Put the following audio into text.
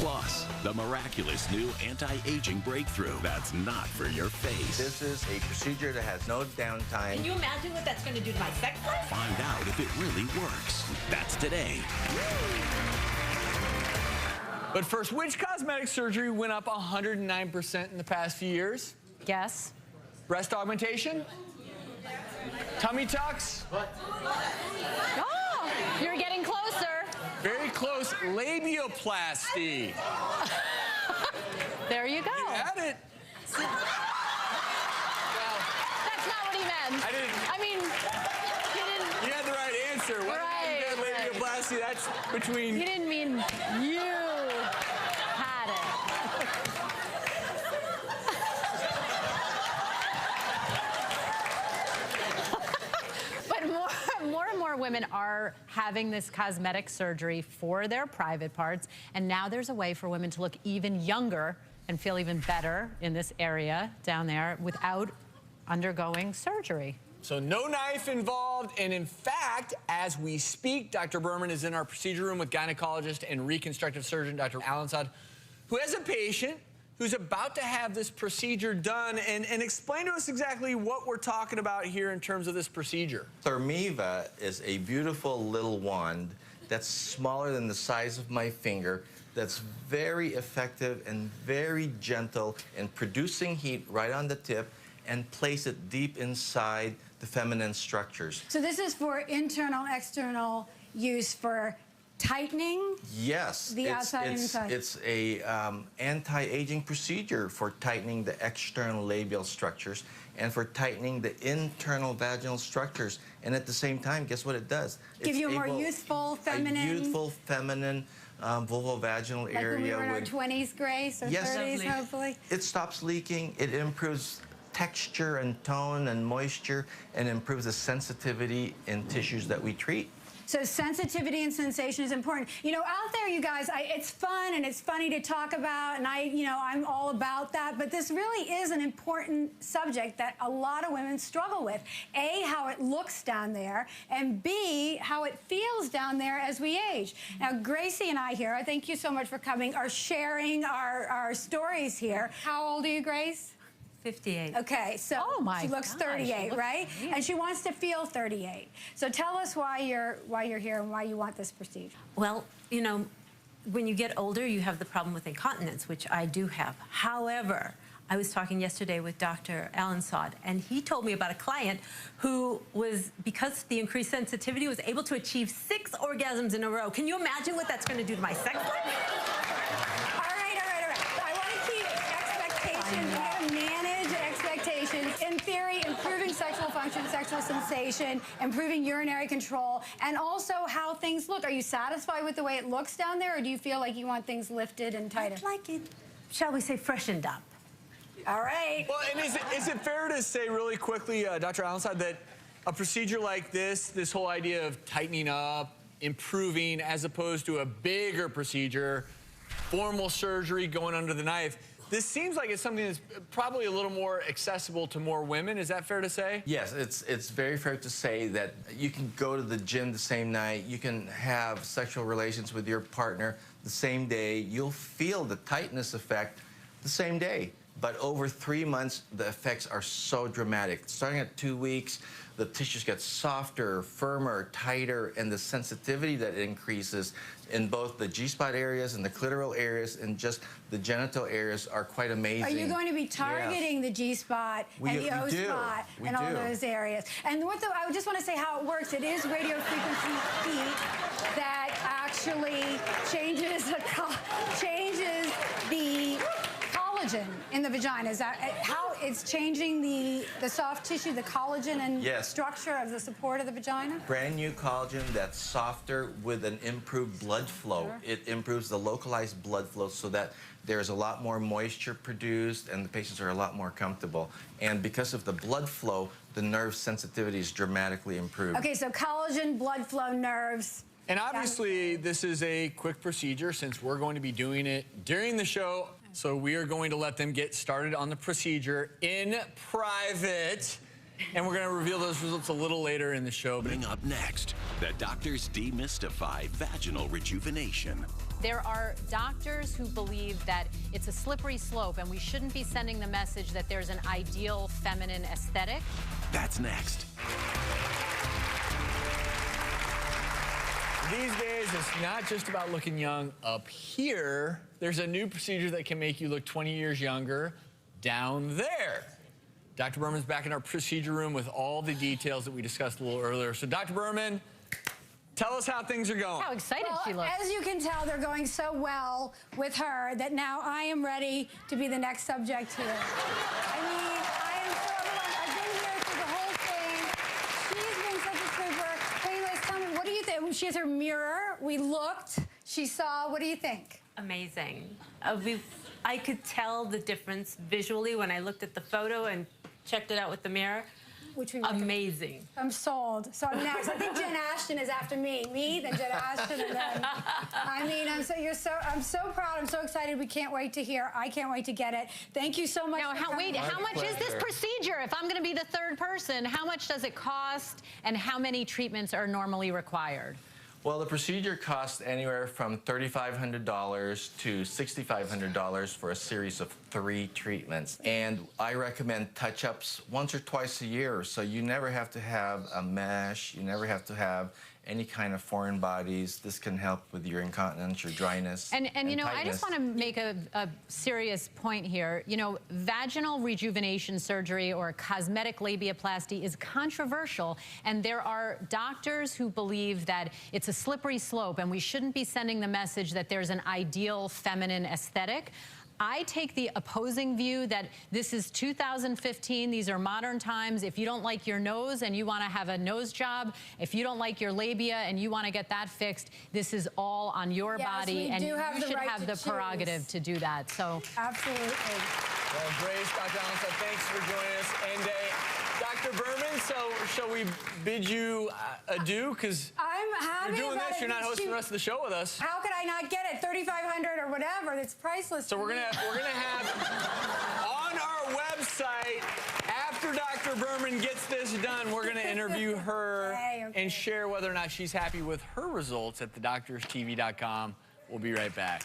Plus, the miraculous new anti-aging breakthrough that's not for your face. This is a procedure that has no downtime. Can you imagine what that's going to do to my sex life? Find out if it really works. That's today. But first, which cosmetic surgery went up 109% in the past few years? Guess. Breast augmentation? Tummy tucks? Oh, you're getting closer. Very close. Labioplasty. There you go. You had it. That's not what he meant. I didn't. I mean, he didn't. You had the right answer. What Right, you got labioplasty? That's between. He didn't mean you had it. But more and more women are having this cosmetic surgery for their private parts, and now there's a way for women to look even younger and feel even better in this area down there without undergoing surgery. So no knife involved, and in fact, as we speak, Dr. Berman is in our procedure room with gynecologist and reconstructive surgeon Dr. Alansad, who has a patient who's about to have this procedure done, and explain to us exactly what we're talking about here in terms of this procedure. ThermiVa is a beautiful little wand that's smaller than the size of my finger, that's very effective and very gentle in producing heat right on the tip and place it deep inside the feminine structures. So this is for internal, external use for tightening? Yes. The outside and inside. It's a anti-aging procedure for tightening the external labial structures and for tightening the internal vaginal structures. And at the same time, guess what it does? Give you a more youthful, feminine... A youthful, feminine vulvovaginal area. Like when we were in our 20s, Grace, or Yes. 30s, hopefully? It stops leaking. It improves texture and tone and moisture and improves the sensitivity in tissues that we treat. So sensitivity and sensation is important. You know, out there, you guys, it's fun and it's funny to talk about, and I'm all about that, but this really is an important subject that a lot of women struggle with. A, how it looks down there, and B, how it feels down there as we age. Now, Gracie and I here, thank you so much for coming, are sharing our stories here. How old are you, Grace? 58. Okay, so she looks 38, right? And she wants to feel 38. So tell us why you're here and why you want this procedure. Well, you know, when you get older, you have the problem with incontinence, which I do have. However, I was talking yesterday with Dr. Alansad, and he told me about a client who was, because the increased sensitivity, was able to achieve 6 orgasms in a row. Can you imagine what that's going to do to my sex life? All right. I want to keep expectations. We want to manage expectations. In theory, improving sexual function, sexual sensation, improving urinary control, and also how things look. Are you satisfied with the way it looks down there, or do you feel like you want things lifted and tighter? I'd like it, shall we say, freshened up. All right. Well, and is it fair to say really quickly, Dr. Alansad, that a procedure like this whole idea of tightening up, improving, as opposed to a bigger procedure, formal surgery, going under the knife, this seems like it's something that's probably a little more accessible to more women. Is that fair to say? Yes, it's very fair to say that you can go to the gym the same night, you can have sexual relations with your partner the same day, you'll feel the tightness effect the same day. But over 3 months, the effects are so dramatic. Starting at 2 weeks, the tissues get softer, firmer, tighter, and the sensitivity that increases in both the G-spot areas and the clitoral areas and just the genital areas are quite amazing. Are you going to be targeting the G-spot and the O-spot and all those areas? And I just want to say how it works. It is radio frequency heat that actually changes the collagen in the vagina. Is that how it's changing the soft tissue, the collagen and structure of the support of the vagina? Brand new collagen that's softer with an improved blood flow. Sure. It improves the localized blood flow so that there's a lot more moisture produced and the patients are a lot more comfortable. And because of the blood flow, the nerve sensitivity is dramatically improved. Okay, so collagen, blood flow, nerves. And obviously, this is a quick procedure since we're going to be doing it during the show. So we are going to let them get started on the procedure in private. And we're going to reveal those results a little later in the show. Coming up next, the doctors demystify vaginal rejuvenation. There are doctors who believe that it's a slippery slope and we shouldn't be sending the message that there's an ideal feminine aesthetic. That's next. These days, it's not just about looking young up here. There's a new procedure that can make you look 20 years younger down there. Dr. Berman's back in our procedure room with all the details that we discussed a little earlier. So, Dr. Berman, tell us how things are going. How excited she looks. As you can tell, they're going so well with her that now I am ready to be the next subject here. I mean, I am so overwhelmed. I've been here through the whole thing. She's been such a trooper. Anyways, tell me, what do you think? She has her mirror. We looked. She saw. What do you think? Amazing. I could tell the difference visually when I looked at the photo and checked it out with the mirror. Which we amazing. I'm sold. So I'm next. I think Jen Ashton is after me. Me, then Jen Ashton, and then. I mean, I'm so proud. I'm so excited. We can't wait to hear. I can't wait to get it. Thank you so much. Now, how much is this procedure? If I'm going to be the third person, how much does it cost, and how many treatments are normally required? Well, the procedure costs anywhere from $3,500 to $6,500 for a series of 3 treatments. And I recommend touch-ups once or twice a year, so you never have to have a mesh, you never have to have any kind of foreign bodies. This can help with your incontinence, your dryness, and you know, tightness. I just want to make a serious point here. You know, vaginal rejuvenation surgery or cosmetic labiaplasty is controversial, and there are doctors who believe that it's a slippery slope and we shouldn't be sending the message that there's an ideal feminine aesthetic. I take the opposing view that this is 2015. These are modern times. If you don't like your nose and you want to have a nose job, if you don't like your labia and you want to get that fixed, this is all on your body, and you should have the prerogative to do that. So absolutely. Well, Grace, Dr. Allen, thanks for joining us. And Dr. Berman, so shall we bid you adieu? Because I'm happy you're doing about this. it. You're not hosting the rest of the show with us. How could I not get it? $3,500 or whatever. It's priceless. So we're gonna have on our website, after Dr. Berman gets this done, we're gonna interview her and share whether or not she's happy with her results at thedoctorstv.com. We'll be right back.